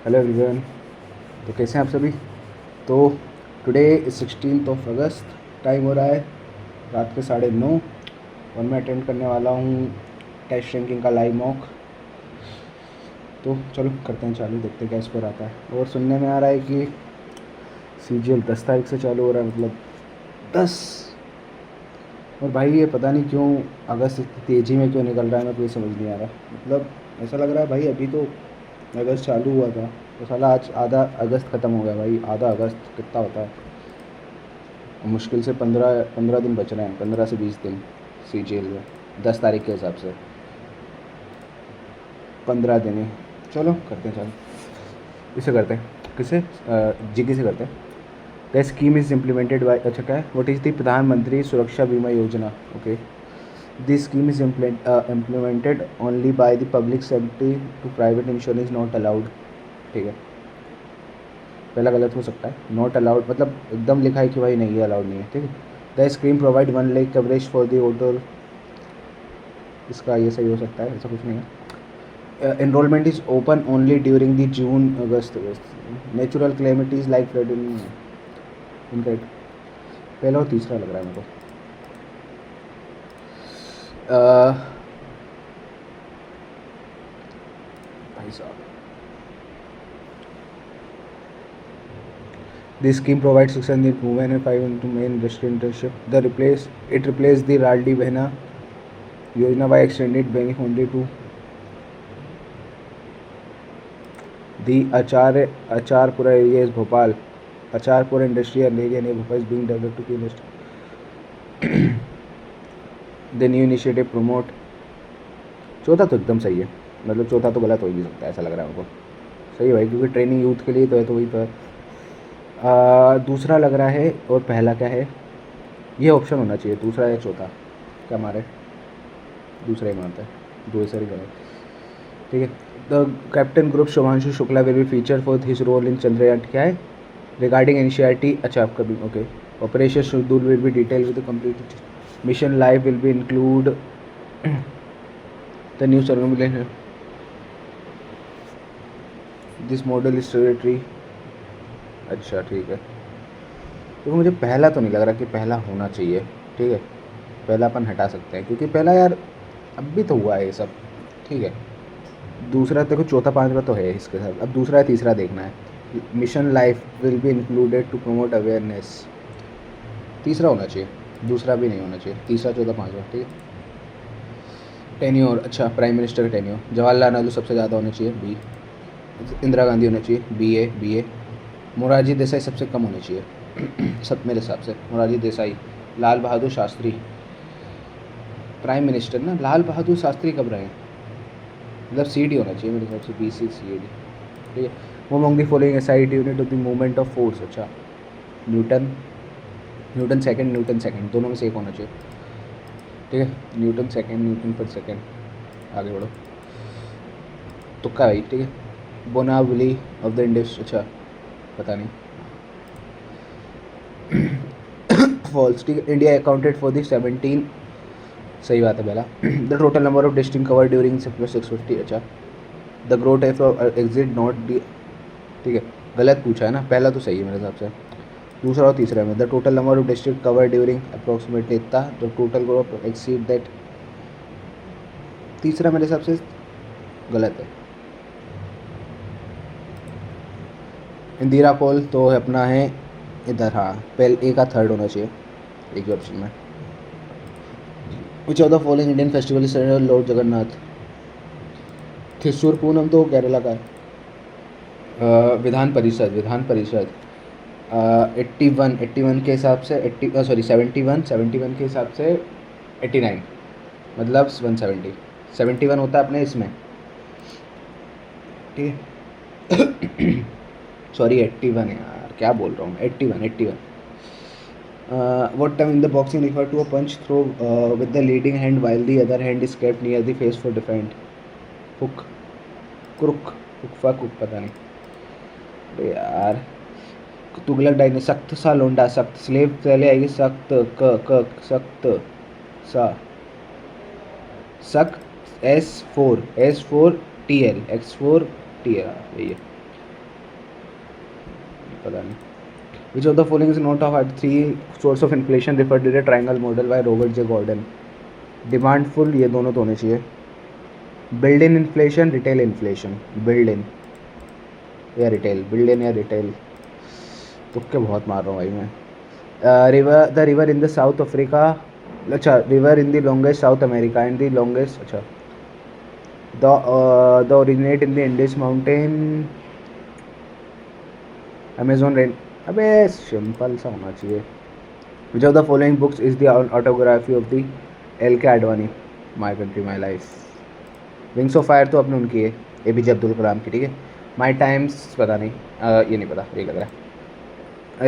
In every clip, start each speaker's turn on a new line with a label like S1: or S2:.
S1: Hello everyone. तो कैसे हैं आप सभी। तो टुडे 16 अगस्त, टाइम हो रहा है रात के 9:30 और मैं अटेंड करने वाला हूँ टेस्ट रैंकिंग का लाइव मॉक। तो चलो करते हैं चालू, देखते हैं क्या स्कोर आता है। और सुनने में आ रहा है कि CGL 10 तारीख से चालू हो रहा है, मतलब 10। और भाई ये पता नहीं क्यों अगस्त इतनी तेज़ी में क्यों निकल रहा है, मेरे को ये समझ नहीं आ रहा। मतलब ऐसा लग रहा है भाई अभी तो अगस्त चालू हुआ था, तो साला आज आधा अगस्त ख़त्म हो गया भाई। आधा अगस्त कितना होता है, मुश्किल से 15 दिन बच रहे हैं, 15 से 20 दिन। CGL में 10 तारीख के हिसाब से 15 दिन ही। चलो करते हैं चालू, इसे करते हैं, किसे जीके से करते हैं। The scheme is implemented by, अच्छा क्या है, व्हाट इज़ द प्रधानमंत्री सुरक्षा बीमा योजना। Okay, this scheme is implemented only by the public safety to private insurance not allowed. ठीक है, पहला गलत हो सकता है। नॉट अलाउड मतलब एकदम लिखा है कि भाई नहीं, ये अलाउड नहीं है। ठीक है, the scheme provide 1 lakh coverage for the total, इसका ये सही हो सकता है, ऐसा कुछ नहीं है। Enrolment is open only during the June August. Natural calamities like flood incorrect, पहला और तीसरा लग रहा है मेरे को। भाई साहब, this scheme provides 600 women and 5 into main industry internship. It replaced the Raldi Behna योजना by extended benefit only to the Acharpura area is Bhopal. Acharpura industrial area near Bhopal is being developed to be industry. The new initiative promote, चौथा तो एकदम सही है, मतलब चौथा तो गलत हो ही नहीं सकता, ऐसा लग रहा है मेरे को। सही है भाई, क्योंकि ट्रेनिंग यूथ के लिए तो है, तो वही तो है। दूसरा लग रहा है, और पहला क्या है, ये ऑप्शन होना चाहिए, दूसरा या चौथा। क्या मारे, दूसरा ही मानता है, दो सर गलत। ठीक है, the captain group Shubhanshu Shukla will be feature for his role in Chandrayaan, क्या है, रिगार्डिंग एनसीईआरटी। अच्छा आपका भी okay. Operation schedule will be detail with complete mission live will be include the new surveillance this model is territory. अच्छा ठीक है, तो मुझे पहला तो नहीं लग रहा कि पहला होना चाहिए। ठीक है, पहला अपन हटा सकते हैं, क्योंकि पहला यार अब भी तो हुआ है ये सब। ठीक है, दूसरा देखो, चौथा पांचवा तो है इसके साथ, अब दूसरा या तीसरा देखना है। Mission life will be included to promote awareness, तीसरा होना चाहिए, दूसरा भी नहीं होना चाहिए। तीसरा चौथा पांचवा, ठीक है। टेन्योर, अच्छा प्राइम मिनिस्टर का टेन्योर, जवाहरलाल नेहरू सबसे ज़्यादा होना चाहिए, बी। इंदिरा गांधी होना चाहिए, बी ए। मोरारजी देसाई सबसे कम होने चाहिए सब मेरे हिसाब से, मोरारजी देसाई। लाल बहादुर शास्त्री प्राइम मिनिस्टर ना, लाल बहादुर शास्त्री कब रहे, मतलब CD होना चाहिए मेरे हिसाब से, BC/CD। ठीक है, वो among the following SIT unit of the movement of force. अच्छा, न्यूटन, न्यूटन सेकंड, दोनों में से एक होना चाहिए। ठीक है, न्यूटन सेकंड, न्यूटन पर सेकंड। आगे बढ़ो, तुक्का भाई। ठीक है, बोनावली ऑफ द इंडस, अच्छा पता नहीं फॉल्स। ठीक है, इंडिया अकाउंटेड फॉर द 17, सही बात है पहला। The total number of district cover during 650। अच्छा, the growth of exit not D, ठीक है, गलत पूछा है ना, पहला तो सही है मेरे हिसाब से। दूसरा और तीसरा में the total number of district cover during approximately इतना, the total growth exceed that, तीसरा मेरे हिसाब से गलत है। इंदिरा कॉल तो अपना है इधर, हाँ पहले ए का थर्ड होना चाहिए एक ही ऑप्शन में। Which of the following Indian festival is lord Jagannath. Thrissur Pooram तो केरला का है। विधान परिषद 81 के हिसाब से 71 के हिसाब से 89, मतलब 170, 71 होता है अपने इसमें। ठीक है सॉरी 81 यार, क्या बोल रहा हूँ, 81। What term in the boxing refer to a punch throw with the leading hand while the other hand is kept near the face for defend? Hook, crook, hook पता नहीं। अरे यार, तुगलक डाइने, सख्त सा लोंडा, सख्त स्लेव पहले आएगी, सख्त सख्त सा, सख्त S4 TL X4 TL, यही है। पता नहीं. Which of the following is not of three source of inflation referred to the triangle model by Robert J. Gordon? Demandful, ये दोनों तो होने चाहिए. Build in inflation, retail inflation. Build in या retail, build in या retail. तुक्के बहुत मार रहा हूँ भाई मैं. River in the South Africa. अच्छा, river in the longest South America and the longest. अच्छा, the originate in the Andes mountain. Amazon rain. अबे सिंपल सा होना चाहिए. Which of the following books is the autobiography of the L.K. Advani? My Country, My Life. Wings of Fire तो अपने उनकी है, APJ Abdul Kalam की. ठीक है. My Times पता नहीं, ये नहीं पता, ये लग रहा है.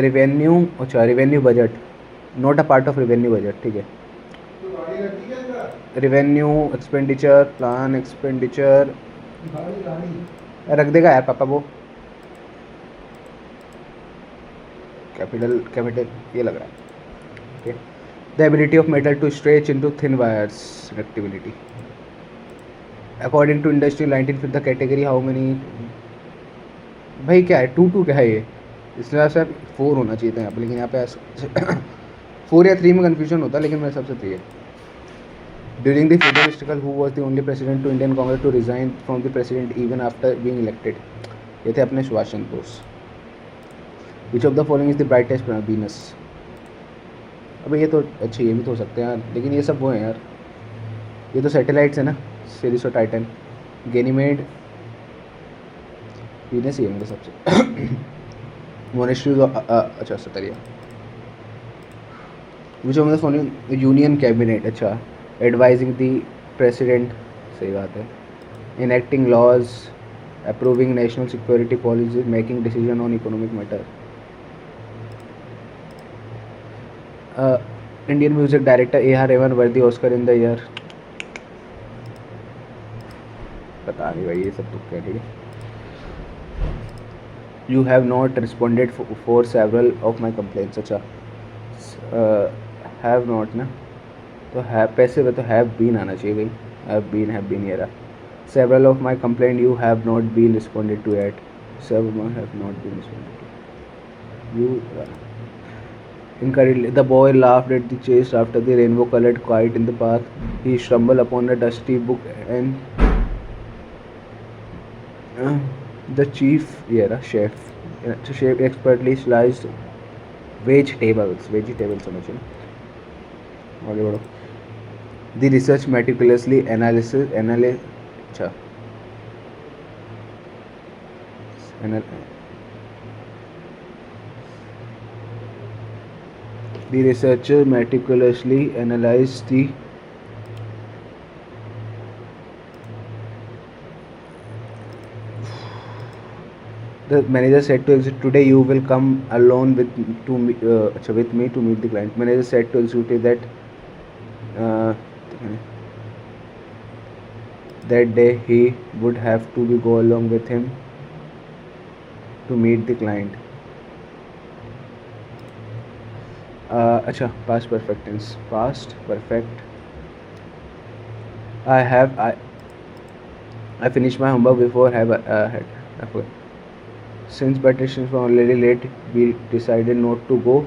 S1: रेवेन्यू, अच्छा revenue budget, not a part of revenue budget. ठीक है. रेवेन्यू एक्सपेंडिचर, प्लान एक्सपेंडिचर रख देगा यार पापा वो. कैपिटल ये लग रहा है. Okay. The ability of metal to stretch into thin wires. Ductility. According to Industrial 19 the category how many? भाई क्या है 2 क्या है ये? इसलिए सर 4 होना चाहिए था यहाँ पे, लेकिन यहाँ पे 4 या 3 में कंफ्यूजन होता है, लेकिन मेरे सबसे 3 है. During the Federal Mystical, who was the only president to Indian Congress to resign from the president even after being elected? ये थे अपने Subhash Chandra Bose. Which of the following is the brightest planet? Venus. अबे ये तो अच्छे, ये भी तो हो सकते हैं यार, लेकिन ये सब वो हैं यार, ये तो सैटेलाइट्स है ना, सिरिस और टाइटन. गैनीमेड, वीनस ही है मेरे सबसे. मोनेस्ट्री, अच्छा Sattriya. Which of the following union cabinet. अच्छा, एडवाइजिंग द प्रेसिडेंट, सही बात है. Enacting laws, approving national security policy, making decision on economic matter. Indian music director A.R. Rahman won the Oscar in the year. पता नहीं भाई, ये सब तुक्के हैं. ठीक है. You have not responded for several of my complaints. अच्छा, have not ना, तो have पैसे में तो have been आना चाहिए भाई. have been ये रहा. Several of my complaint you have not been responded to yet. Several have not been responded to. You Incorrectly, the boy laughed at the chase after the rainbow-colored kite in the park. He stumbled upon a dusty book and the chef expertly sliced vegetables. समझ लो. आगे बढ़ो. The research meticulously The researcher meticulously analyzed the manager said to exit. Today you will come alone with me to meet the client. Manager said to executive that day he would have to go along with him to meet the client. अच्छा, past perfect tense. Past perfect. I finished my homework before had. Since petitions were already late, we decided not to go.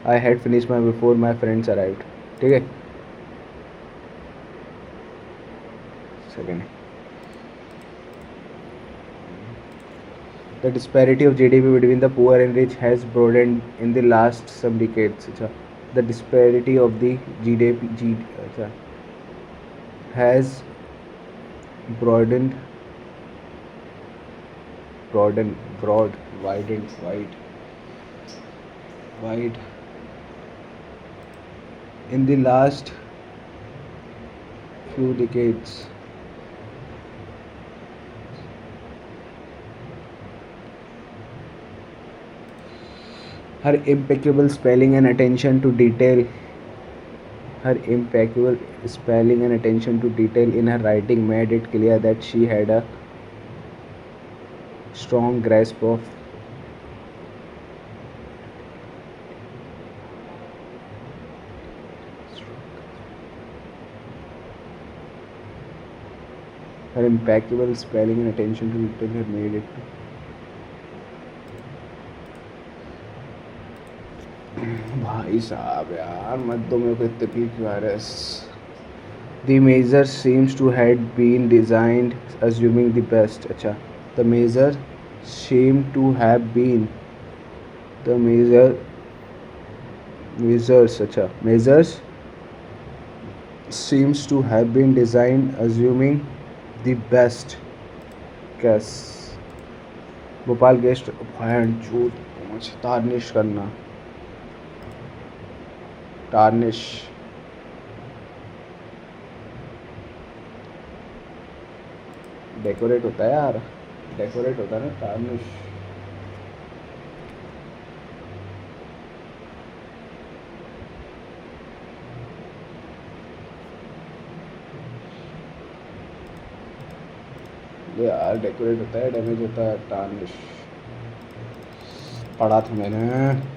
S1: I had finished my before my friends arrived. ठीक है. Second. The disparity of GDP between the poor and rich has broadened in the last some decades. The disparity of the GDP has widened in the last few decades. Her impeccable spelling and attention to detail in her writing made it clear that she had a strong grasp of Her impeccable spelling and attention to detail had made it. भाई साहब यार मत दो मेरे को इतने peak virus. The measure seems to had been designed assuming the best. अच्छा, the measure seemed to have been the measures. अच्छा, measures seems to have been designed assuming the best. कैस भोपाल गेस्ट भैन चूत पहुँच टार्निश करना. Tarnish decorate होता है यार. डेकोरेट होता है ना टार्निश. यार डेकोरेट होता है. डैमेज होता है टार्निश. पढ़ा था मैंने.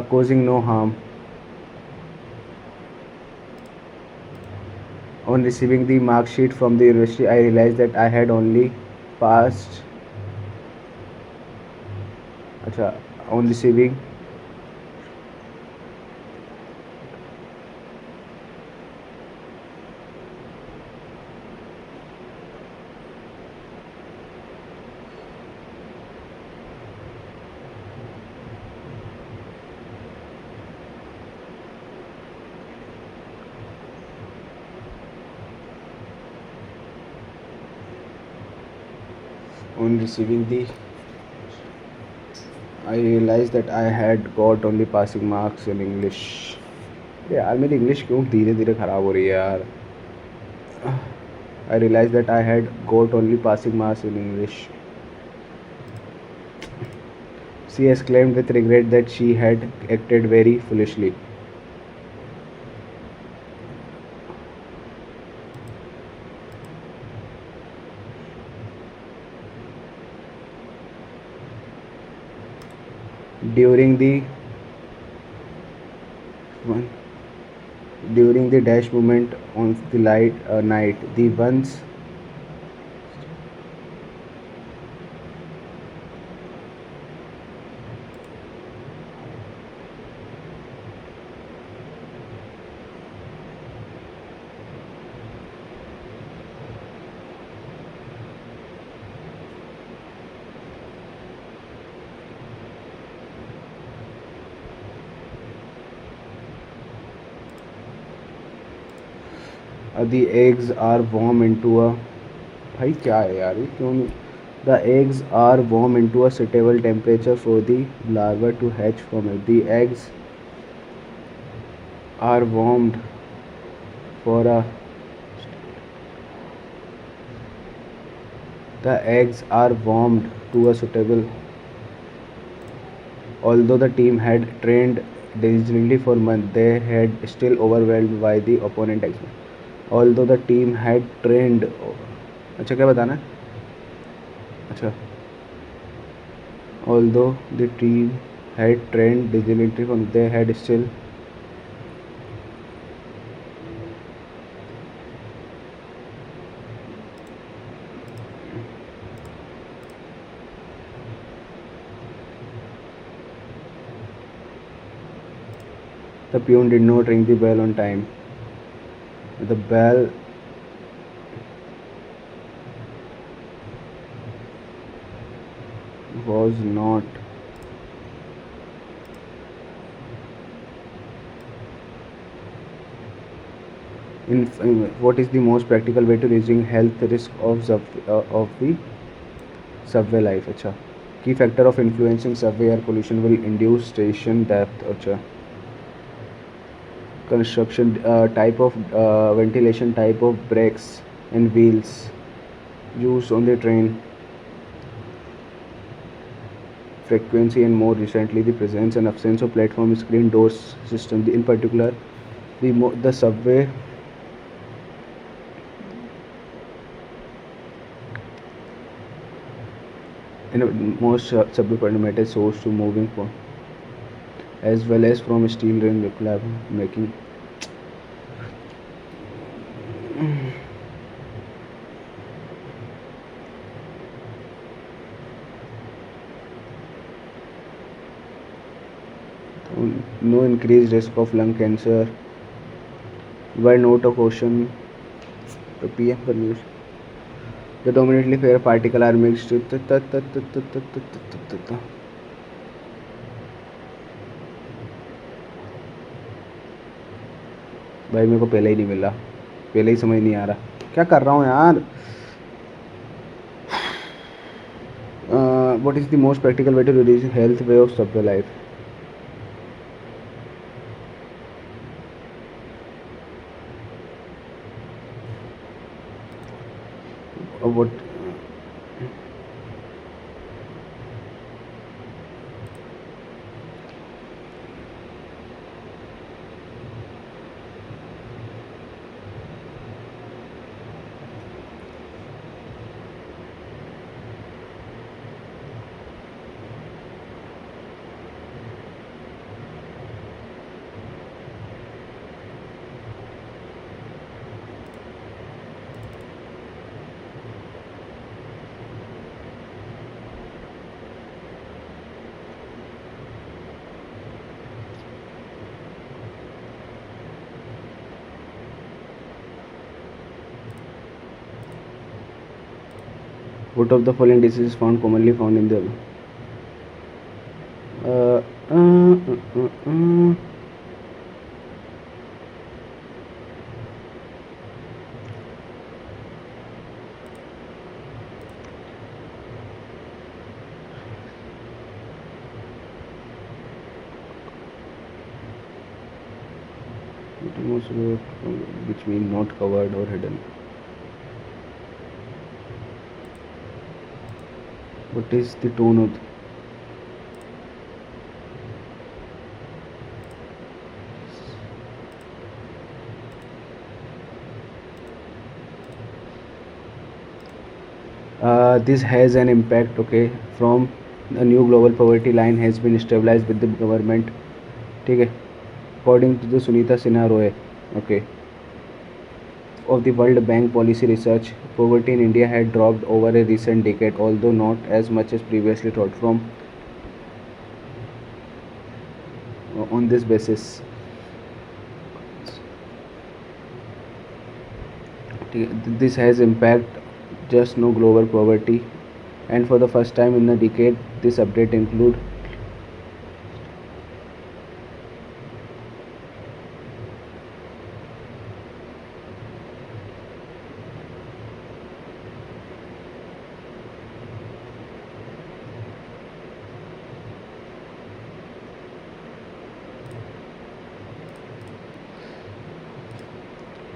S1: causing no harm. On receiving the mark sheet from the university, I realized that I had only passed. अच्छा, on receiving the I realized that I had got only passing marks in English. यार मेरी English क्यों धीरे धीरे ख़राब हो रही है यार. I realized that I had got only passing marks in English. She exclaimed with regret that she had acted very foolishly. During the dash moment on the night, the ones the eggs are warm into a भाई क्या है यार ये क्यों नहीं. The eggs are warm into a suitable temperature for the larva to hatch from it. The eggs are warmed for a The eggs are warmed to a suitable. Although the team had trained diligently for months, they had still overwhelmed by the opponent eggs. Although the team had trained. अच्छा क्या बताना है. अच्छा, although the team had trained diligently for they had still The peon did not ring the bell on time. The bell was not in what is the most practical way to reducing health risk of the subway life. अच्छा, key factor of influencing subway air pollution will induce station depth. अच्छा, construction type of ventilation, type of brakes and wheels used on the train, frequency, and more recently the presence and absence of platform screen doors system. In particular, the subway in most subway permitted source to moving as well as from steel ring making No increased risk of lung cancer. While not a caution, the PM pollution. The dominantly fair particle are mixed. भाई मेरे को पहले ही नहीं मिला, पहले ही समझ नहीं आ रहा क्या कर रहा हूँ यार. What is the most practical way to reduce health way of stop your life? What of the following diseases commonly found in the uh, uh, uh, uh, uh. Which means not covered or hidden. What is the tone of this has an impact. Okay, from a new global poverty line has been stabilized with the government. ठीक है, according to the Sunita Sinha Roy, okay, of the World Bank policy research, poverty in India had dropped over a recent decade, although not as much as previously thought. From on this basis, this has impact just no global poverty, and for the first time in a decade, this update include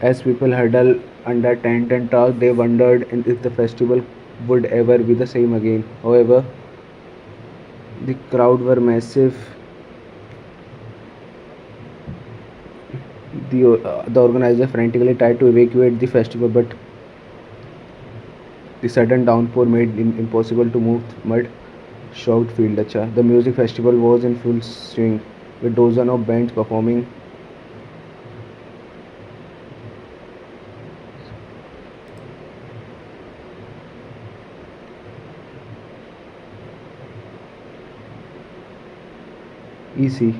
S1: as people huddle under tent and talk, they wondered if the festival would ever be the same again. However, the crowd were massive. The organizer frantically tried to evacuate the festival, but the sudden downpour made it impossible to move mud shocked field. The music festival was in full swing, with dozens of bands performing. Easy.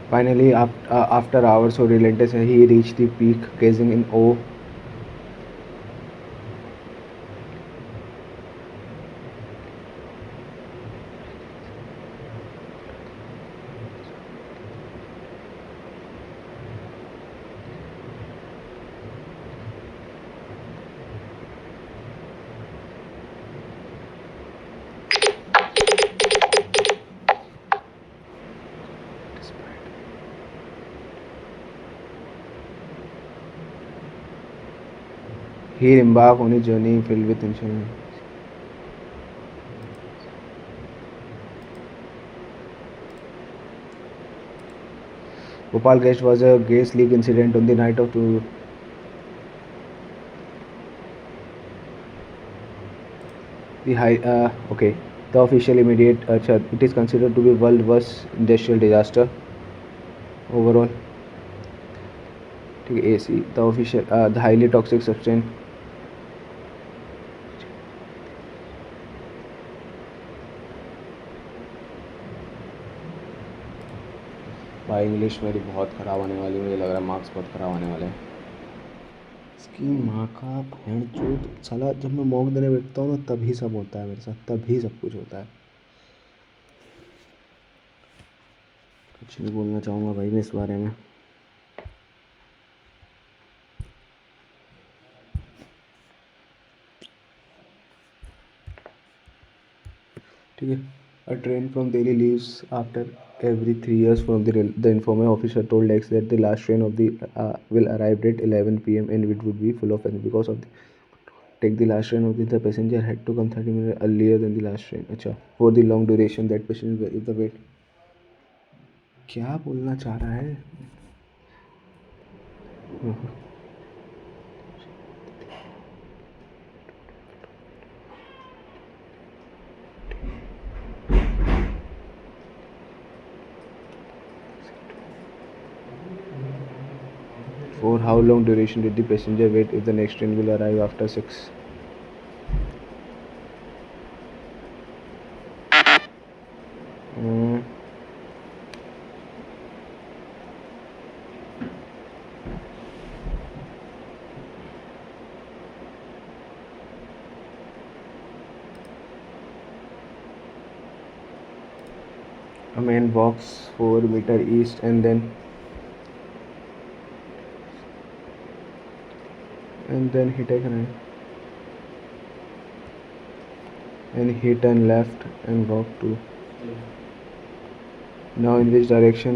S1: Finally, after hours of relentless, he reached the peak, gazing in awe. He embarked on a journey filled with tension. Bhopal gas was a gas leak incident on the night of two. The high okay. The official immediate it is considered to be world worst industrial disaster overall. ठीक है AC the official the highly toxic substance भाई English मेरी बहुत ख़राब आने वाली, मुझे लग रहा है मार्क्स बहुत ख़राब आने वाले हैं। इसकी माँ का भैंड चोद साला, जब मैं मॉक देने बैठता हूँ ना तभी सब होता है मेरे साथ, तभी सब कुछ होता है। कुछ नहीं बोलना चाहूँगा भाई मैं इस बारे में। ठीक है। A train from Delhi leaves after every 3 years from the informer officer told X that the last train of the will arrive at 11 p.m. and it would be full of passengers because of the take the last train of the passenger had to come 30 minutes earlier than the last train. अच्छा, for the long duration that passenger if the wait, क्या बोलना चाह रहा है? 4 how long duration did the passenger wait if the next train will arrive after 6? A man walks 4 meters east and then he take right and he turn left and walk to. Now in which direction?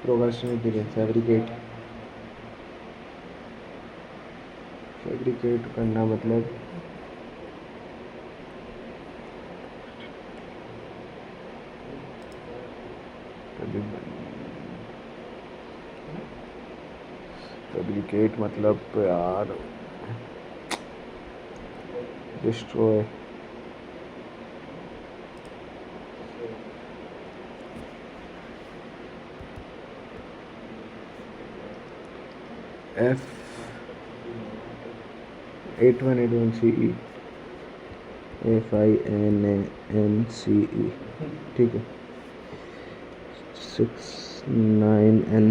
S1: Procrastinate delay, fabricate करना मतलब fabricate मतलब यार destroy. F8181CE FINANCE ठीक है 69N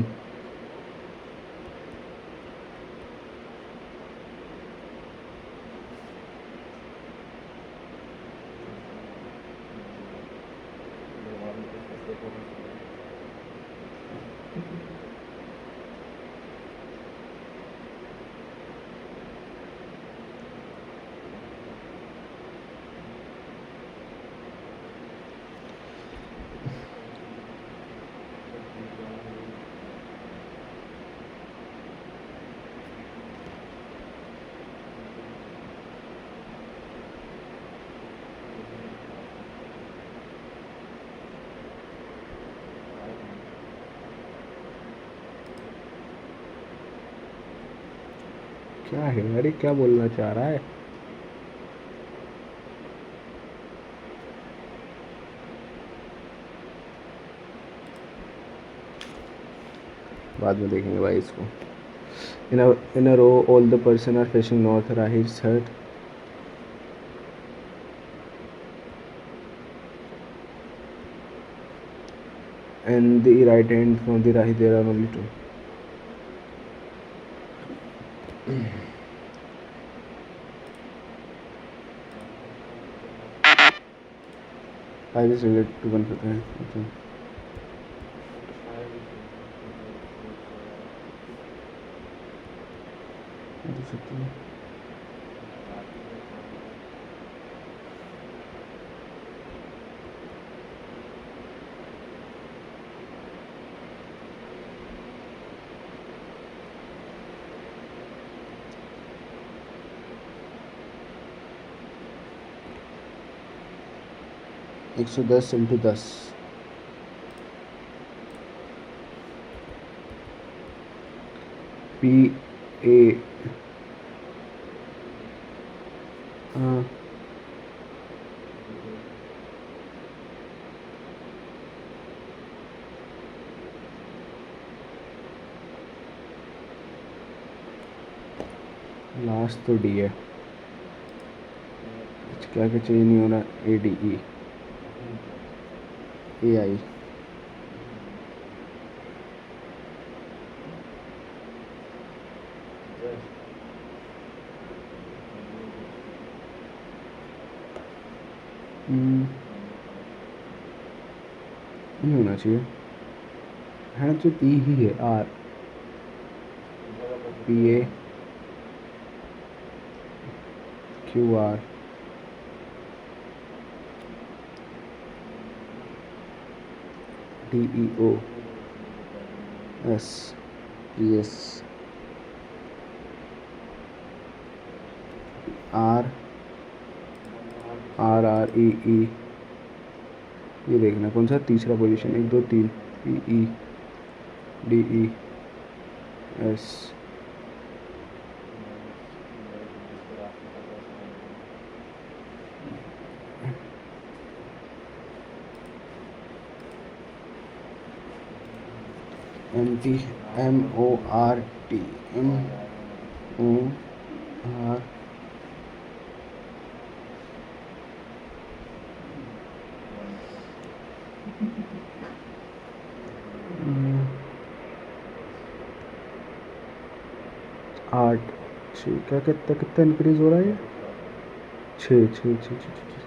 S1: क्या है अरे क्या बोलना चाह रहा है? बाद में देखेंगे भाई इसको। In a row all the person are facing north. Rahil's hurt and the right hand from the Rahi there are only two. I just relate to one person. 110 into 10 P A हाँ last तो D है, क्या क्या change नहीं हो रहा। A D E ए आई नहीं होना चाहिए है तो ई ही है। R P A Q R D E O S P S R R R E E. ये देखना कौन सा तीसरा position, 1 2 3 P E D E S M T M O R T M O R आठ छः। क्या कितना कितना इंक्रीज हो रहा है ये? छः छः छः छः छः छः।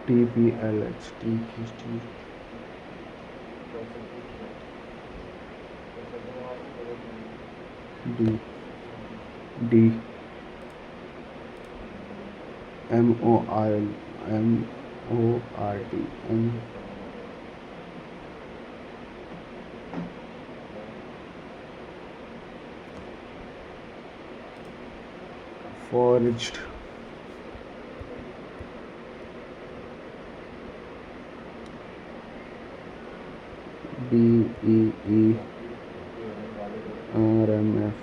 S1: T P L H T T D D M O R L M O R T M forged B E E R M F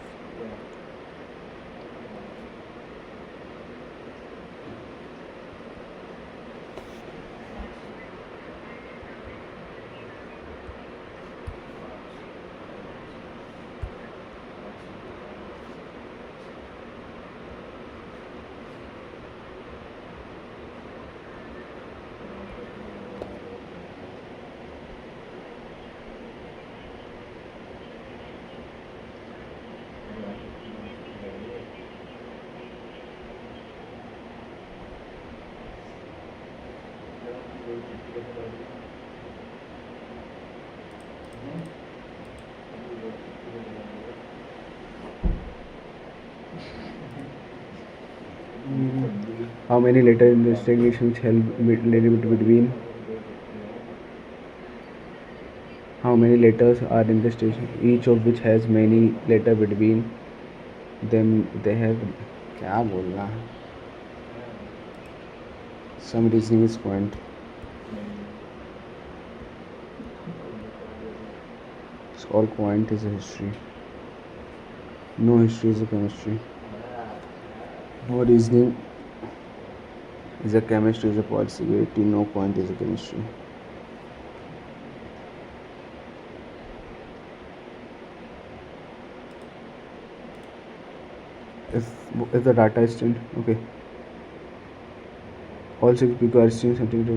S1: How many letters in the stagnation which help between? How many letters are in the station, each of which has many letter between them? They have क्या बोलना है? Some reasoning is point. All point is a history. No history is a chemistry. No reasoning is a chemistry is a possibility. No point is a chemistry. If the data is changed, okay. All 6 people are seeing something to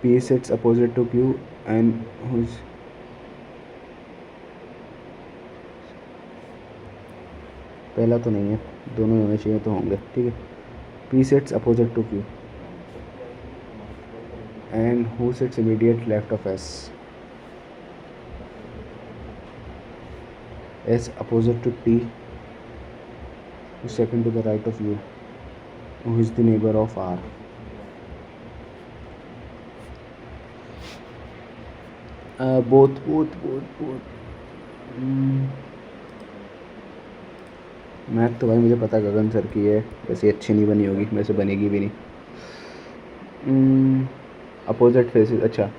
S1: P sets opposite to Q and who's पहला तो नहीं है, दोनों होने चाहिए तो होंगे, ठीक है। P sets opposite to Q and who sits immediate left of S? S opposite to T, who's second to the right of U, who is the neighbor of R? Both both both both. Math तो भाई मुझे पता गगन sir की है, वैसे अच्छी नहीं बनी होगी, वैसे बनेगी भी नहीं। अपोजिट फेसेस, अच्छा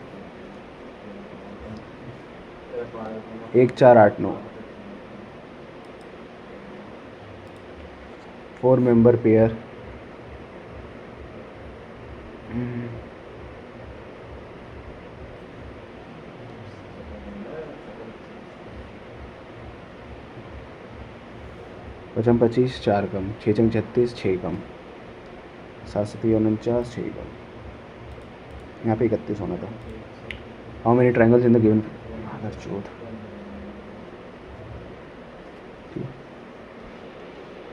S1: 1489 4 मेंबर पेयर। पचम 25 4 कम, 6 चंग 36 6 कम, 7 7 49 6 कम, यहाँ पे 31 होना था। How many triangles in the given, अगर चौथ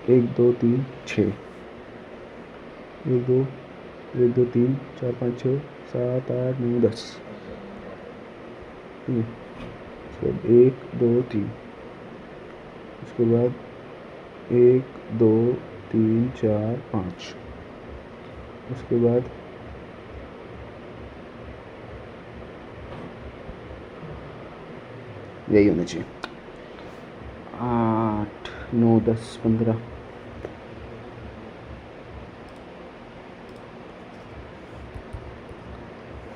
S1: 1 2 3 6, 1 2 1 2 3 4 5 6 7 8 9 10, 1 2 3, उसके बाद 1 2 3 4 5, उसके बाद यही होना चाहिए 8 9 10 15।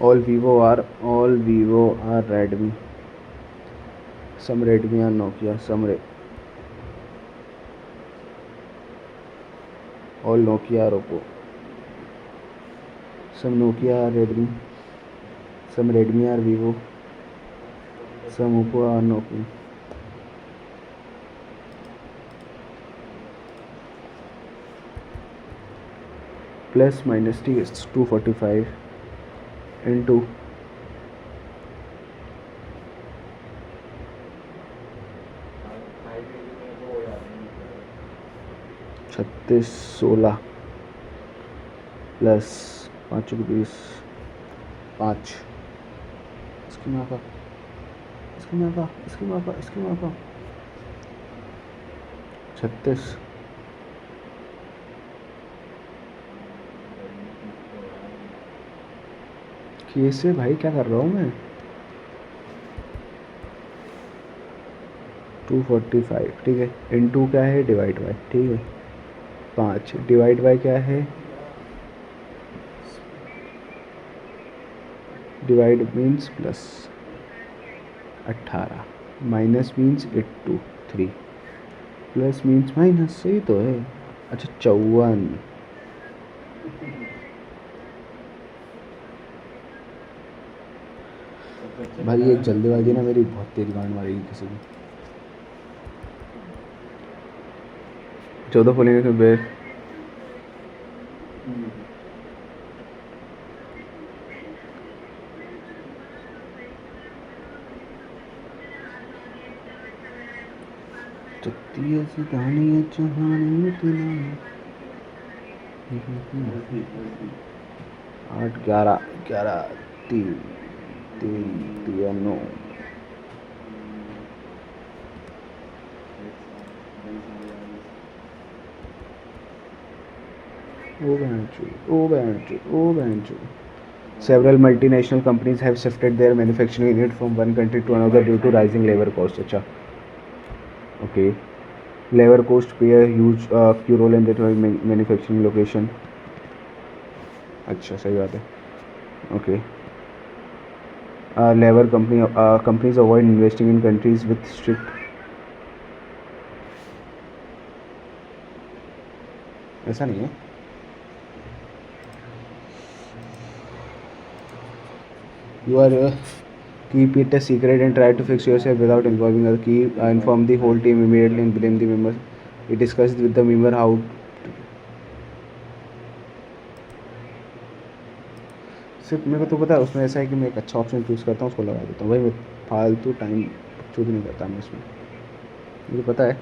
S1: All Vivo are Redmi. Some Redmi are Nokia. All Nokia are Oppo. Some Nokia are Redmi. Some Redmi are Vivo. Some Oppo are Nokia. Plus minus T is 245 into 36 16 plus 5 के 20 5, इसकी मापा 36। कैसे भाई, क्या कर रहा हूँ मैं? 245, ठीक है, इनटू क्या है, डिवाइड बाय, ठीक है 5, डिवाइड बाय क्या है, divide means plus 18, minus means 3, plus means minus, सही तो है। अच्छा 54, भाई एक जल्दीबाजी ना मेरी बहुत तेज गांड मारेगी किसी की। 14 खोलेंगे फिर बे। ऐसी कहानी है जहानी इतना 8 11 11 3 3 3 9। Several multinational companies have shifted their manufacturing unit from one country to another due to rising labor costs. अच्छा, okay. Labor cost play a huge key role in the manufacturing location. अच्छा, सही बात है, okay. Labor companies avoid investing in countries with strict, ऐसा नहीं है, you are keep it a secret and try to fix yourself without involving other. Keep inform the whole team immediately and blame the members. We discussed with the member how सिर्फ मेरे को तो पता है उसमें ऐसा है कि मैं एक अच्छा ऑप्शन चूज़ करता हूँ, उसको लगा देता हूँ भाई, मैं फालतू टाइम चूज नहीं करता मैं इसमें, मुझे पता है।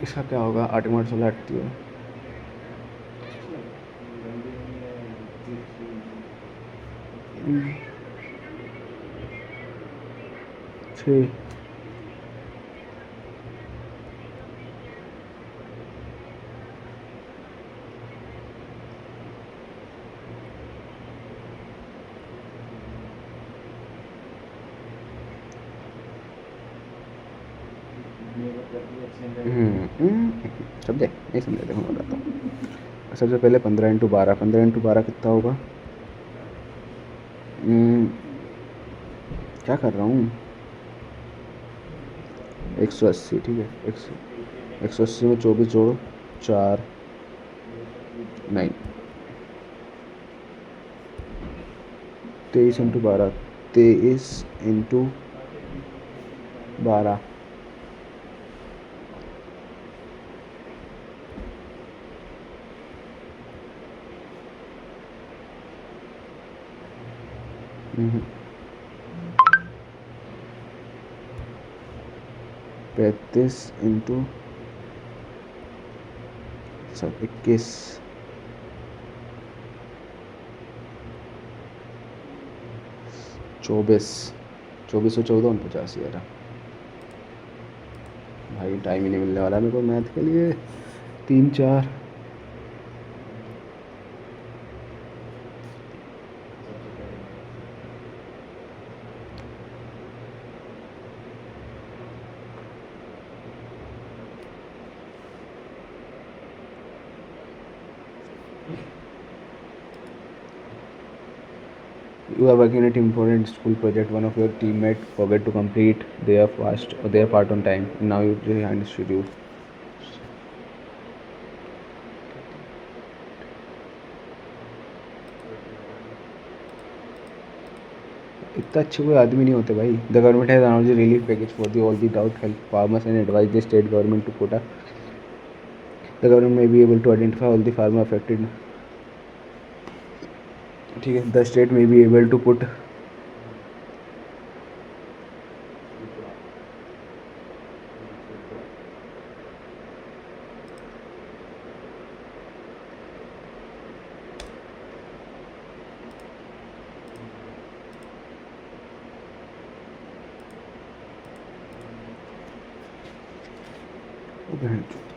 S1: इसका क्या होगा, 8 मिनट 16 हटती है, छः समझे नहीं समझे, देखो मैं बताता हूँ। सबसे पहले 15 × 12, 15 × 12 कितना होगा? क्या कर रहा हूँ? 180, ठीक है। 180 में 24 जोड़ो, 4 9, 23 × 12, 23 × 12, हम्म, 35 × 21, 24, 24 और 14 49 यार। भाई टाइम ही नहीं मिलने वाला मेरे को मैथ के लिए। 3 4 You are working at important school project. One of your teammates forget to complete their part on time. Now you behind schedule. इतना अच्छे कोई आदमी नहीं होते भाई। The government has announced relief package for the all without help farmers and advise the state government to put the government may be able to identify all the farmer affected, ठीक है। The state may be able to put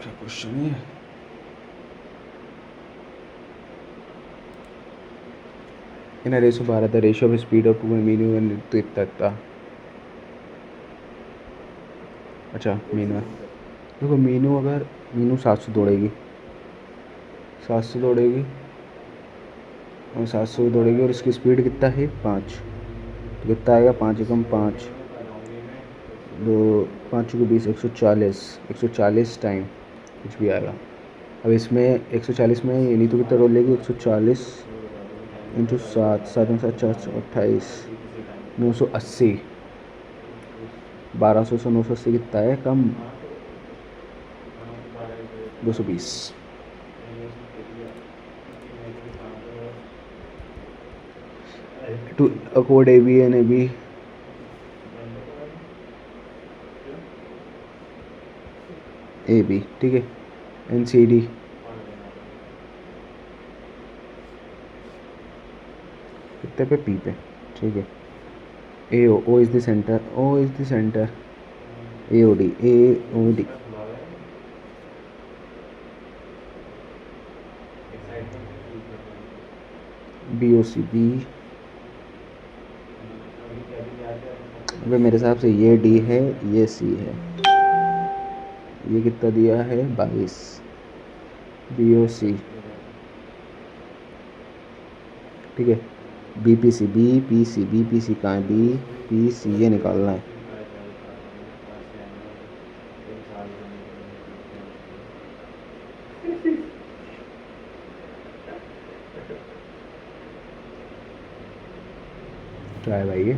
S1: क्या question है? In a race of Bharat, the ratio of speed of two Meenu and तो इतना। अच्छा मीनू देखो, मीनू 700 दौड़ेगी, 700 दौड़ेगी और 700 दौड़ेगी और इसकी स्पीड कितना है 5, तो कितना आएगा? 5 एकम 5, 2 5 को 20, 140, 140 टाइम कुछ भी आएगा। अब इसमें 140 में ये नहीं तो कितना दौड़ लेगी? 140 इंटू 7, 7 में 7 428, 980, 1200 से 980 कितना है? कम 220। To code A B N A B A B, ठीक है। एन सी डी कितने पे? पी पे, ठीक है। A O is the center, O is the center, A O D, A O D, B O C, B, वे मेरे हिसाब से ये डी है, ये सी है। ये कितना दिया है? 22, बी ओ सी, ठीक है। B P C, B P C, B P C कहाँ है? बी पी सी, ये निकालना है। क्या है भाई ये?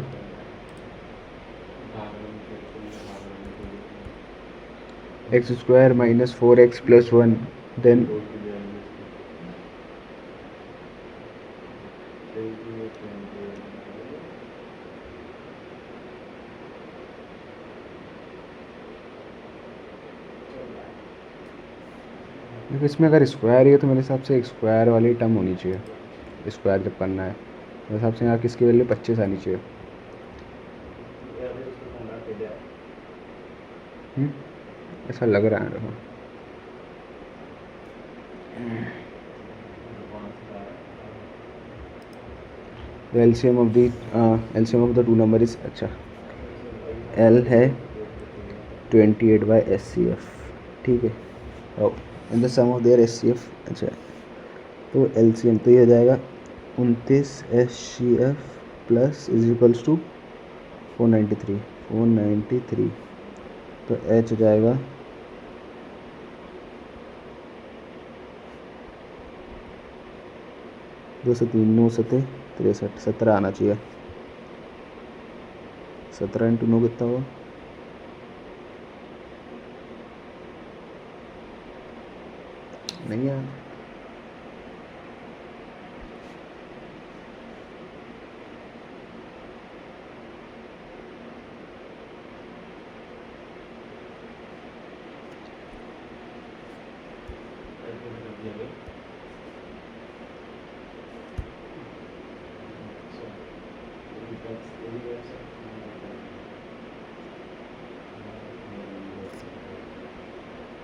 S1: x² - 4x + 1 देन देखो, इसमें अगर स्क्वायर है तो मेरे हिसाब से एक स्क्वायर वाली टर्म होनी चाहिए। स्क्वायर जब करना है मेरे हिसाब से यहाँ किसकी वैल्यू 25 आनी चाहिए। ऐसा लग रहा है देखो। The LCM of the two number is, अच्छा L है 28/SCF, ठीक है। और in the sum of their SCF, अच्छा, तो LCM तो ये हो जाएगा 29 SCF plus is equals to 493, तो H हो जाएगा 2 से 3 9 सते 63, 17 आना चाहिए। 17 इंटू 9 कितना हुआ? नहीं यार,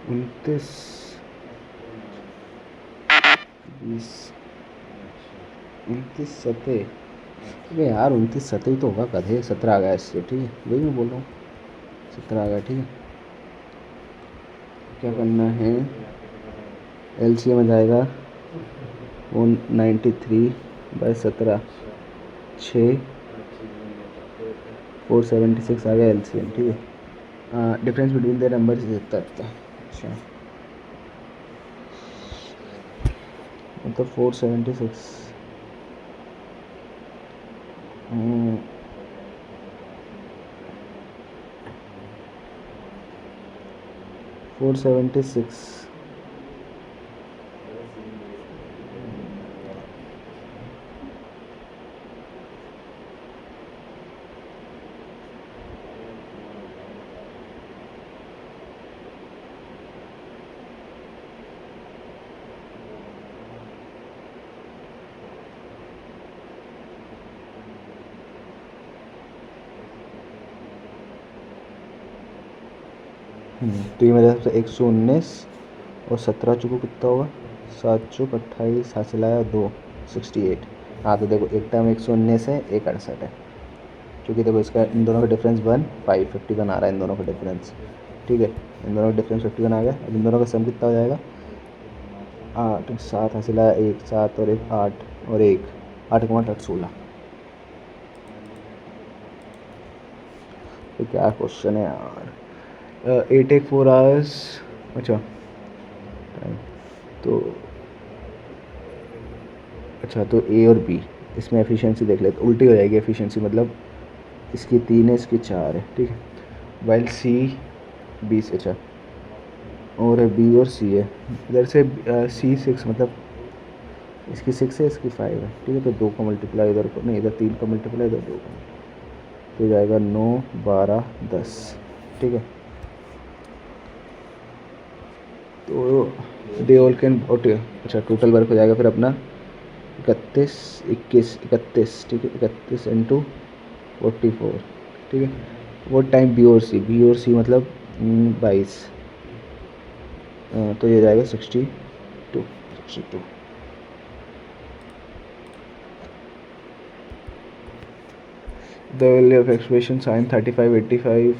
S1: उनतीस 20 29 सते, अरे यार 29 सते ही तो होगा कधे, 17 आ गया इससे, ठीक है, वही मैं बोल रहा हूँ, 17 आ गया, ठीक है। क्या करना है, LCM में जाएगा 193/17, 6 476 आ गया LCM, ठीक है। Difference between the number is इतना, अच्छा, मतलब 476, 476, तो ये मेरे हिसाब से 119 और 17 चुको कितना होगा, 7 चुक 28, हासिल आया 2, 68। हाँ तो देखो एक टाइम 119 है, एक 68 है, क्योंकि देखो इसका इन दोनों का डिफरेंस 51 आ रहा है, इन दोनों का डिफरेंस, ठीक है, इन दोनों का डिफरेंस 51 आ गया। अब इन दोनों का सम कितना हो जाएगा, 8 7 हासिल आया 1, 7 और 1 8 और 1 8 8 8 16। तो क्या क्वेश्चन है यार, 8 एक 4 आवर्स, अच्छा टाइम, तो अच्छा तो A और B इसमें एफिशिएंसी देख ले, तो उल्टी हो जाएगी एफिशिएंसी, मतलब इसकी 3 है इसकी 4 है, ठीक है, वाइल C B से, अच्छा, और B और C है, इधर से C 6, मतलब इसकी 6 है इसकी 5 है, ठीक है, तो 2 का मल्टीप्लाई इधर को, नहीं इधर 3 का मल्टीप्लाई इधर 2 का, तो जाएगा 9 12 10, ठीक है। तो दे ऑल कैन, अच्छा टोटल वर्क हो जाएगा फिर अपना 31 21 31, ठीक है, 31 इंटू 44, ठीक है। वो टाइम बी और सी मतलब 22, तो ये जाएगा 62 62। The value of expression sine 35 85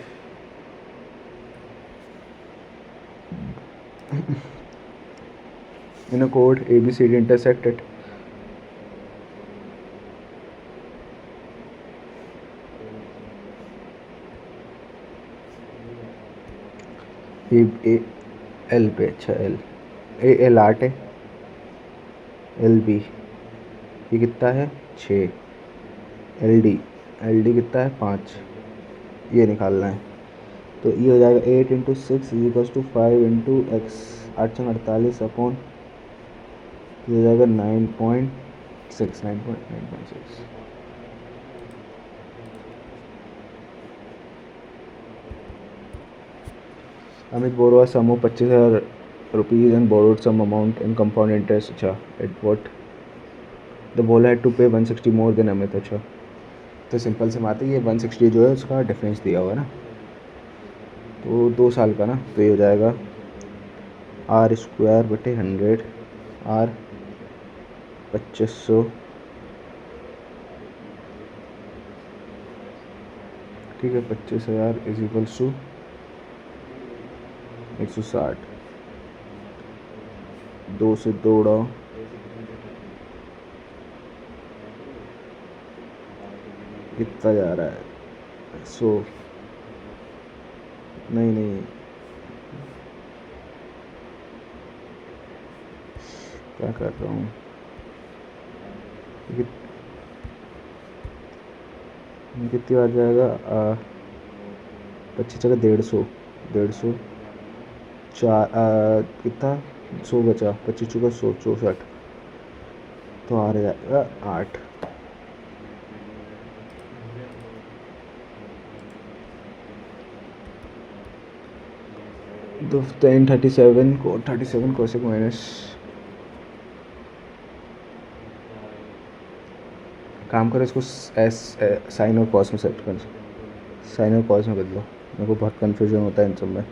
S1: in a chord ABCD intersect at A L पे, अच्छा एल 8 है, LB ये कितना है 6, LD कितना है 5, ये निकालना है। तो ये हो जाएगा 8 into 6 is equals to 5 into X, 8 48 upon, ये हो जाएगा 9.6 9.6। Amit borrow sum of 25,000 rupees and borrowed sum amount in compound interest, अच्छा at what the borrower had to pay 160 more than Amit, अच्छा तो सिंपल से बात है, ये 160 जो है उसका डिफरेंस दिया हुआ है ना, तो 2 साल का ना, तो ये हो जाएगा R²/100, R 2500, ठीक है, 25,000 इज इक्वल्स टू 160, 2 से 2 उड़ाओ, कितना जा रहा है? 100, नहीं क्या कर रहा हूँ? कितनी बार जाएगा? 25 जगह 150, 150 चार, कितना? 100 बचा, 25 चुका 100, 64, तो आ जाएगा 8। तो 37 कोसेक माइनस, काम करो इसको एस साइन और कॉस में सेट कर, साइन और कॉस में बदलो, मेरे को बहुत कन्फ्यूजन होता है इन सब में।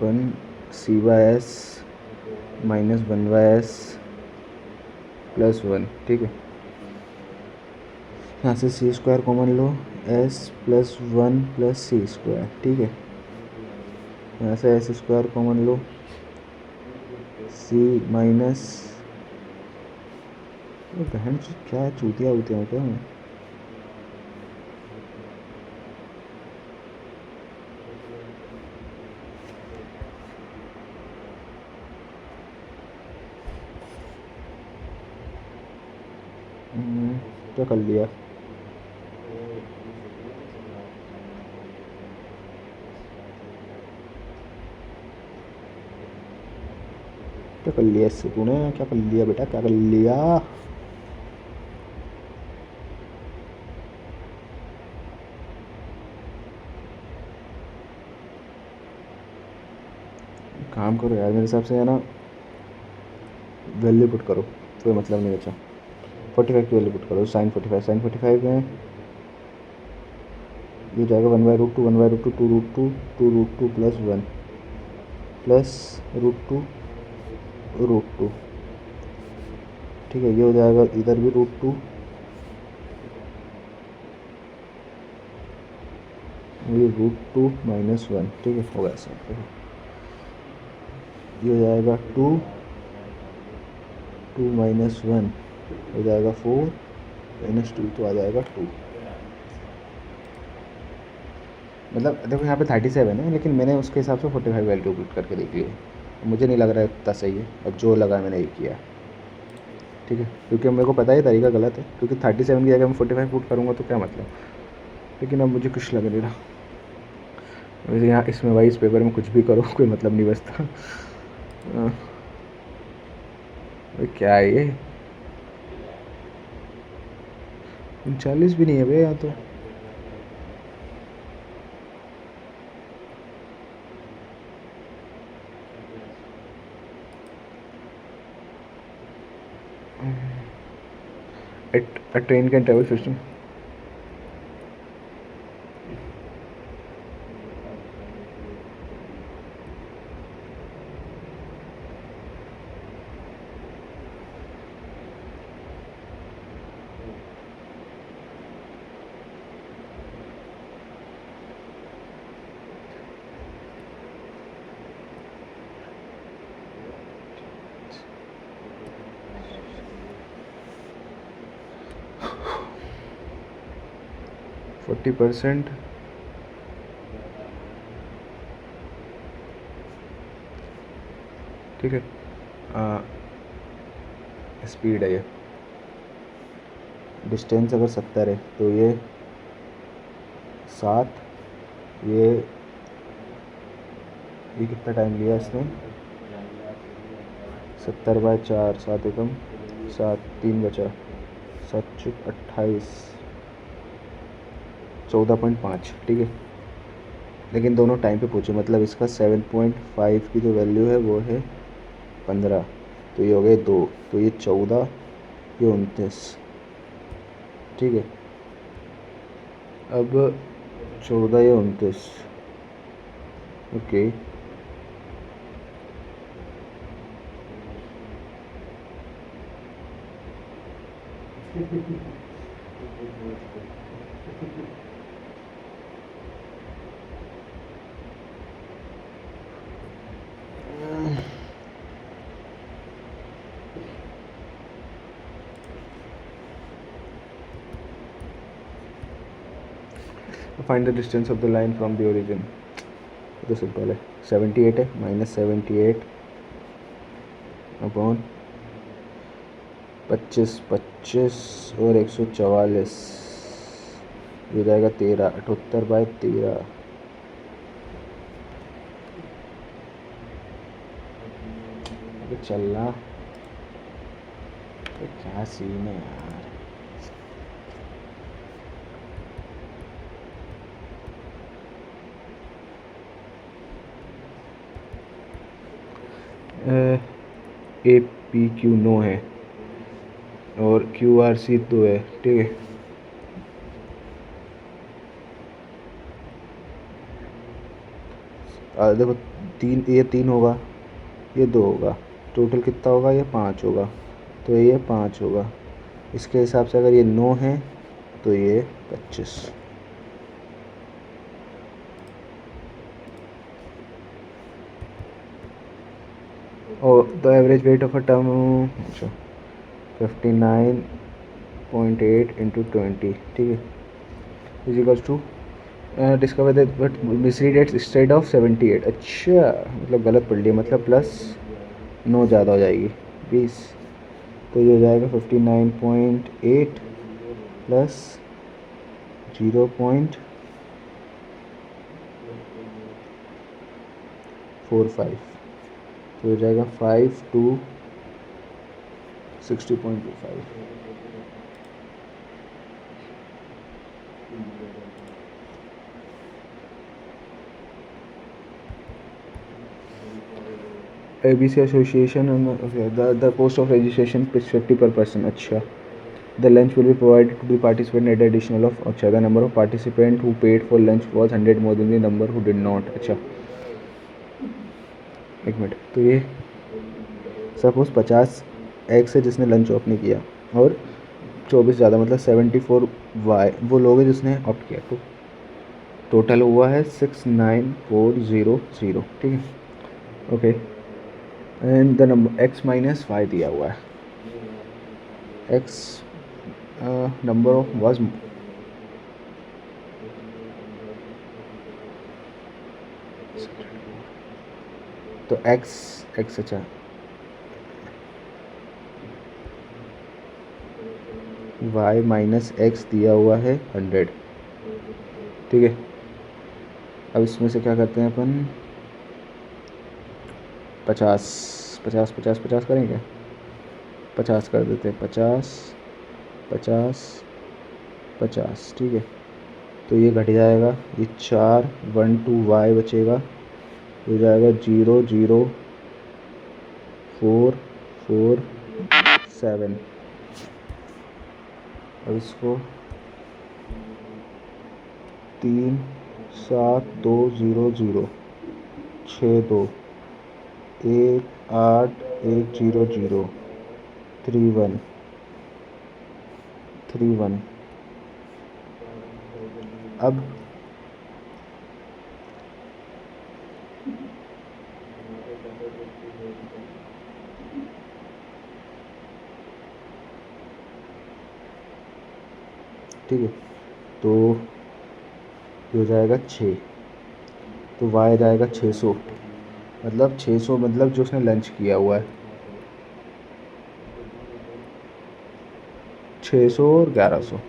S1: One C by S minus 1 by S plus 1, ठीक है। यहाँ से सी स्क्वायर कॉमन लो, एस प्लस 1 प्लस सी स्क्वायर, ठीक है। यहाँ से एस स्क्वायर कॉमन लो, सी माइनस, बहन क्या चूतिया होती हैं क्या? क्या कर लिया? क्या कर लिया इससे तूने? क्या कर लिया बेटा, क्या कर लिया? काम करो यार, मेरे हिसाब से है ना, वैल्यू पुट करो, कोई मतलब नहीं बचा। 45 की वैल्यू पुट करो, साइन 45 में ये जाएगा 1/√2, 1/√2, 2√2, 2√2 प्लस 1 प्लस √2, ठीक है। ये हो जाएगा इधर भी √2, ये √2 माइनस 1, ठीक है, हो गया सब। ये हो जाएगा 2 माइनस 1 हो जाएगा 4 माइनस 2, तो आ जाएगा 2। मतलब देखो यहाँ पे 37 है, लेकिन मैंने उसके हिसाब से 45 वैल्यू पुट करके देख ली है। मुझे नहीं लग रहा है इतना सही है, अब जो लगा मैंने ये किया, ठीक है। क्योंकि मेरे को पता है तरीका गलत है, क्योंकि 37 की जगह मैं 45 पुट करूँगा तो क्या मतलब। लेकिन अब मुझे कुछ लग नहीं रहा वैसे, यहाँ इसमें भाई इस पेपर में कुछ भी करो कोई मतलब नहीं बचता। क्या है ये? 39 भी नहीं है भैया यहाँ तो। A train can travel 15. %40, ठीक है। स्पीड है ये, डिस्टेंस अगर 70 है तो ये 7, ये कितना टाइम लिया इसने? 70/4, 7 एकम 7, 3 बचा, 7 चुक 28, 14.5, ठीक है। लेकिन दोनों टाइम पे पूछे, मतलब इसका 7.5 की जो वैल्यू है वो है 15, तो ये हो गए 2, तो ये 14, ये 29, ठीक है। अब 14 या 29, okay. Find the distance of the line from the origin. तो सिंपल है, 78 है, -78 अपॉन 25 और 144 हो जाएगा 13, 78/13। चलना तो क्या सीन है यार। APQ नो है और QRC तो है, ठीक है। देखो, ये 3 होगा, ये 2 होगा, टोटल कितना होगा, ये 5 होगा, तो ये 5 होगा। इसके हिसाब से अगर ये 9 है तो ये 25। और the average weight of a term, अच्छा 59.8 × 20, ठीक है, is equals to discover that but misread at instead of 78। अच्छा, मतलब गलत पढ़ लिया, मतलब +9 ज़्यादा हो जाएगी 20, तो ये हो जाएगा 59.8 + 0.45, तो हो जाएगा 5 to 60.25। ABC Association, okay, the cost of registration is 50 per person। अच्छा, the lunch will be provided to the participant at additional of, अच्छा, the number of participant who paid for lunch was 100 more than the number who did not। अच्छा, एक minute, तो ये suppose 50 x है जिसने lunch opt नहीं किया, और 24 ज़्यादा, मतलब 74 वाई वो लोग हैं जिसने ऑप्ट किया, तो टोटल हुआ है 69400, ठीक है, okay. And the number x - y दिया हुआ है, x नंबर ऑफ वाज, तो x अच्छा, y - x दिया हुआ है 100, ठीक है। अब इसमें से क्या करते हैं अपन, 50 करेंगे, 50 कर देते हैं, 50, ठीक है। तो ये घट जाएगा, ये 4 1 2 y बचेगा, हो जाएगा 0 0 4 4 7। अब इसको 3 7 2 0 0 6 2 1 8 1 0 0 3 1 3 1। अब ठीक है, तो ये हो जाएगा 6, तो y जाएगा 600, मतलब 600, मतलब जो उसने लंच किया हुआ है 600 और 1100।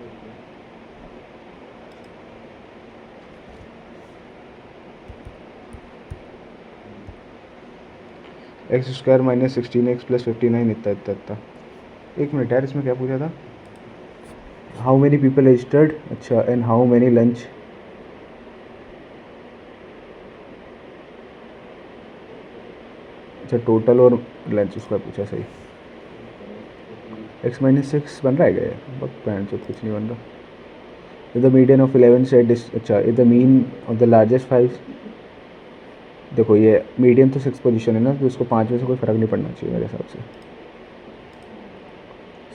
S1: x² - 16x + 59 इतना। एक मिनट यार, इसमें क्या पूछा था, हाउ मेनी पीपल रजिस्टर्ड, अच्छा, एंड हाउ मेनी लंच, अच्छा, टोटल और लंच उसका पूछा, सही। x - 6 बन रहा है क्या, बस पैन से कुछ नहीं बन रहा। द मीडियन ऑफ 11 सेट, अच्छा, the mean of the largest 5, देखो ये मीडियन तो 6 पोजीशन है ना, तो इसको 5 में से कोई फ़र्क नहीं पड़ना चाहिए मेरे हिसाब से।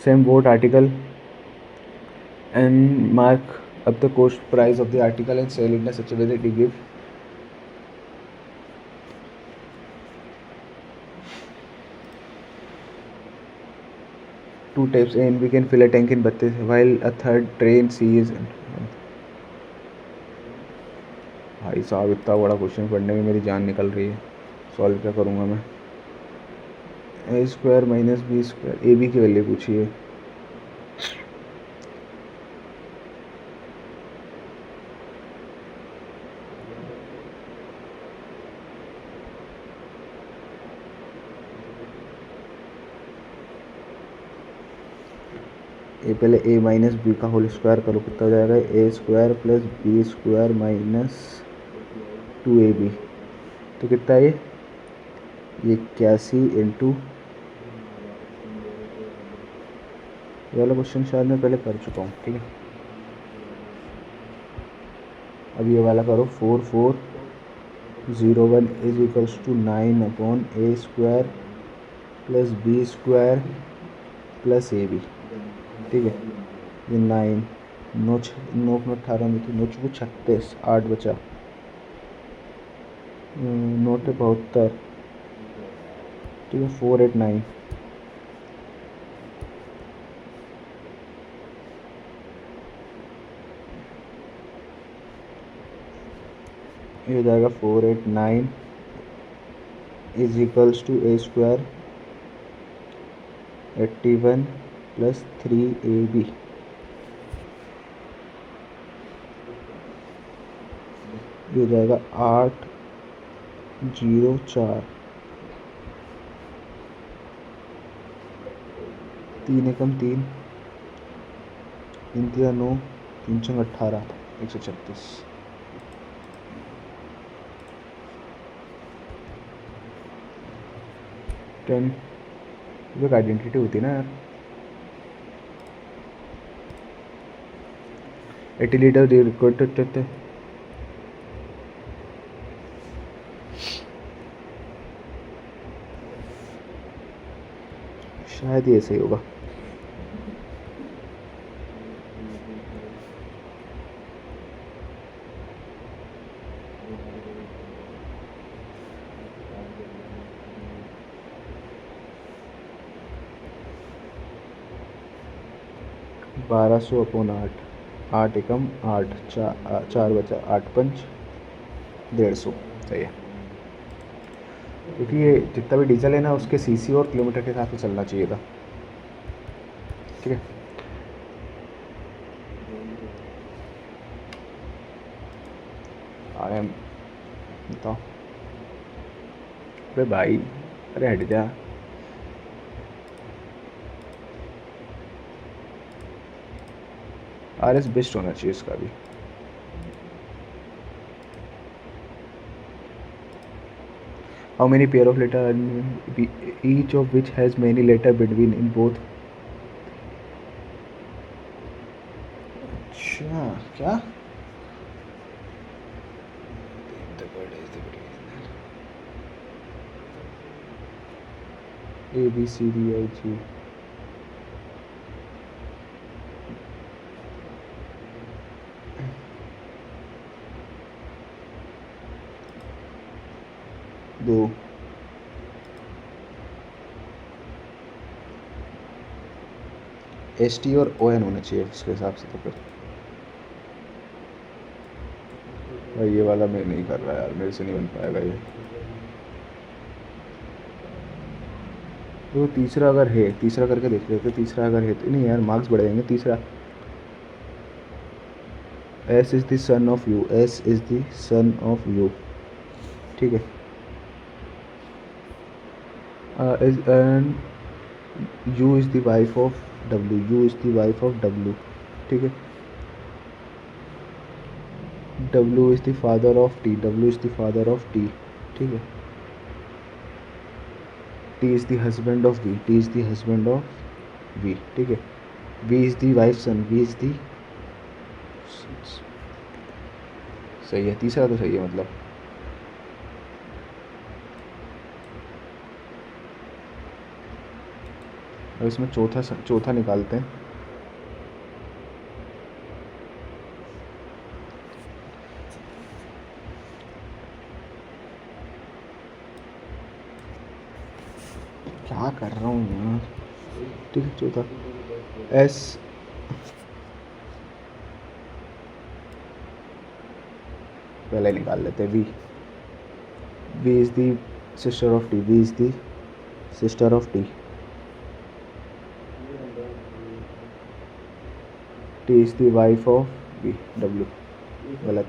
S1: Same what article and mark up the cost price of the article and sell in such a way that you give two types A and B can fill a tank in 32 while a third train C is भाई साहब इतना बड़ा question पढ़ने में मेरी जान निकल रही है। सॉल्व क्या करूँगा मैं? A square minus B square, A B की वैल्यू पूछी है। ए पहले ए माइनस बी का होल स्क्वायर करो, कितना हो जाएगा? A square plus B square minus 2ab, तो कितना है ये 81 इंटू, ये वाला क्वेश्चन शायद मैं पहले कर चुका हूँ। ठीक है, अब ये वाला करो। 4401 is equals to 9 upon A square plus B square plus A B. ठीक है, ये 9 9 9 18 में थी, 9 को 36, 8 बचा, 9 72। ठीक है, 489। ये हो जाएगा 489 is equals to A square 81 plus 3ab। ये हो जाएगा 804, 3 एकम 3, 3 3 9, 3 6 18, 136। टेन जो आइडेंटिटी होती है ना यार, 80 लीटर रिकॉर्ड। शायद ये सही होगा। बारह सौ अपॉन 8, 8 एकम 8, 4 बचा, 8 पंच 150। सही है, क्योंकि ये जितना भी डीजल है ना उसके सीसी और किलोमीटर के हिसाब से चलना चाहिए था। ठीक है, आर एम बताओ। अरे भाई, अरे हट जा। आर एस बेस्ट होना चाहिए इसका भी। How many pair of letter each of which has many letter between in both. अच्छा, क्या? A B C D I जी, दो। एस टी और ओ एन होना चाहिए इसके हिसाब से। तो फिर भाई ये वाला मैं नहीं कर रहा यार, मेरे से नहीं बन पाएगा ये। तो तीसरा अगर है, तीसरा करके देख लेते। तीसरा अगर है तो नहीं यार, मार्क्स बढ़ जाएंगे। तीसरा, S is the son of U, S is the son of U. ठीक है, and U is the wife of W, U is the wife of W. ठीक है, W is the father of T, W is the father of T. ठीक है, T is the husband of V, T is the husband of V. ठीक है, V is the wife son, V is the. सही है, तीसरा तो सही है मतलब। अब इसमें चौथा निकालते हैं। क्या कर रहा हूँ यार। ठीक है, चौथा एस, पहले निकाल लेते हैं V. V is the sister of T, V is the sister of T, T is the wife of V, W गलत।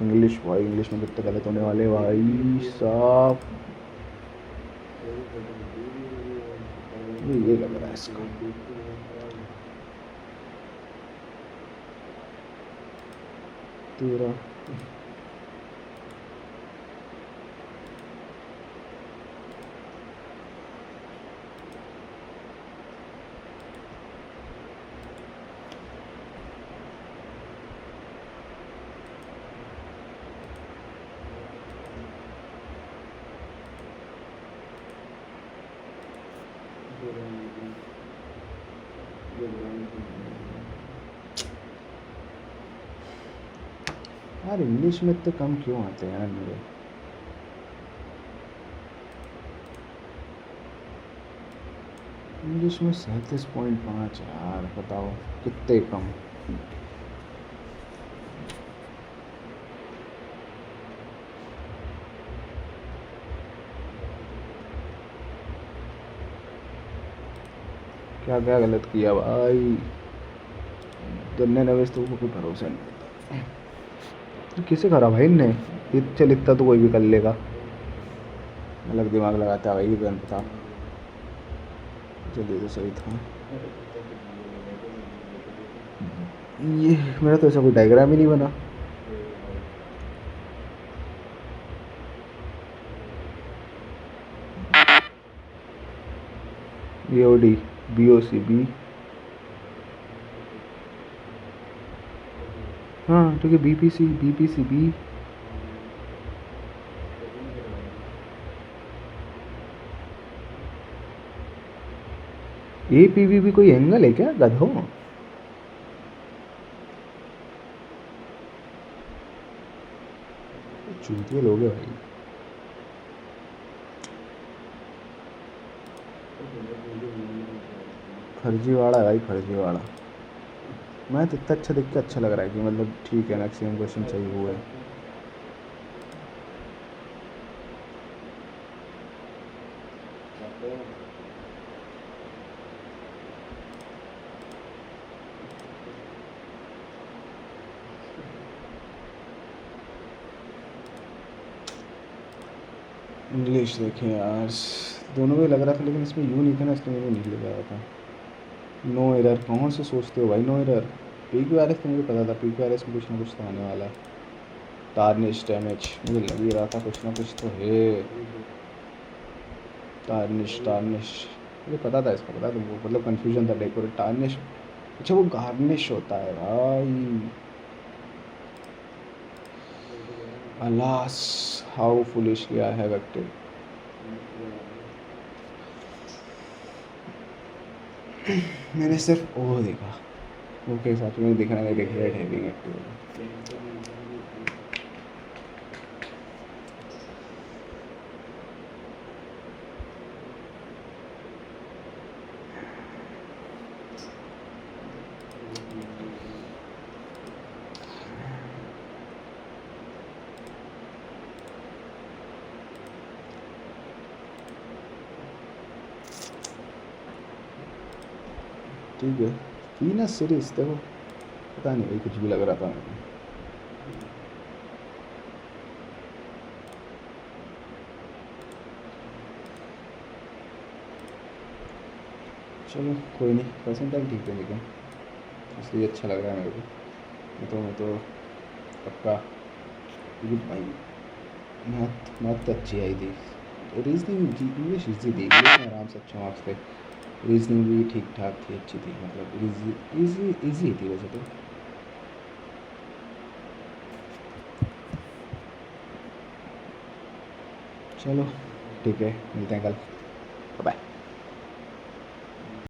S1: इंग्लिश भाई, इंग्लिश में कितने गलत होने वाले भाई साहब। ये लग रहा है इसका। तेरा यार इंग्लिश में इतने कम क्यों आते हैं यार मेरे। इंग्लिश में 37.5 यार, बताओ कितने कम। क्या क्या गलत किया भाई, गन्ने नवेश तो कोई भरोसा नहीं होता। किसे करा भाई ने, चल इतना तो कोई भी कर लेगा। अलग दिमाग लगाता है भाई गन प्रताप। चलिए तो सही था ये। मेरा तो ऐसा कोई डायग्राम ही नहीं बना। BOD BOC B, हाँ ठीक है, BPC B, APB भी कोई एंगल है क्या गधो। चूतिए लोग हैं भाई। फर्जीवाड़ा है भाई, फर्जीवाड़ा। मैं तो इतना अच्छा देख के अच्छा लग रहा है कि मतलब ठीक है, मैक्सिमम क्वेश्चन सही हुआ है। इंग्लिश देखें यार, दोनों में लग रहा था लेकिन इसमें यू नहीं था ना, इसलिए मैंने नहीं लगा था। नो एरर कहाँ से सोचते हो भाई, नो एरर। PQRS तो मुझे पता था, PQRS में कुछ ना कुछ तो आने वाला है। टार्निश डैमेज, मुझे लग ही रहा था कुछ ना कुछ तो है। टार्निश टार्निश मुझे पता था, इसका पता तुमको, मतलब कन्फ्यूजन था डेकोरेट टार्निश। अच्छा वो गार्निश होता है भाई। Alas how foolishly I have acted. मैंने सिर्फ वो देखा, वो के हिसाब से मैंने देखना है रिग्रेट हैविंग एक्टिव। ठीक है, वीनस सीरीज देखो, पता नहीं भाई कुछ भी लग रहा था मेरे को। चलो कोई नहीं, परसेंटाइल ठीक है लेकिन इसलिए अच्छा लग रहा है मेरे को। मैं तो पक्का, क्योंकि भाई मैथ तो अच्छी आई थी। रीजनिंग इंग्लिश ईजी थी, इंग्लिश में आराम से अच्छे मार्क्स थे। रीजनिंग भी ठीक ठाक थी, अच्छी थी, मतलब इजी थी वैसे तो। चलो ठीक है, मिलते हैं कल।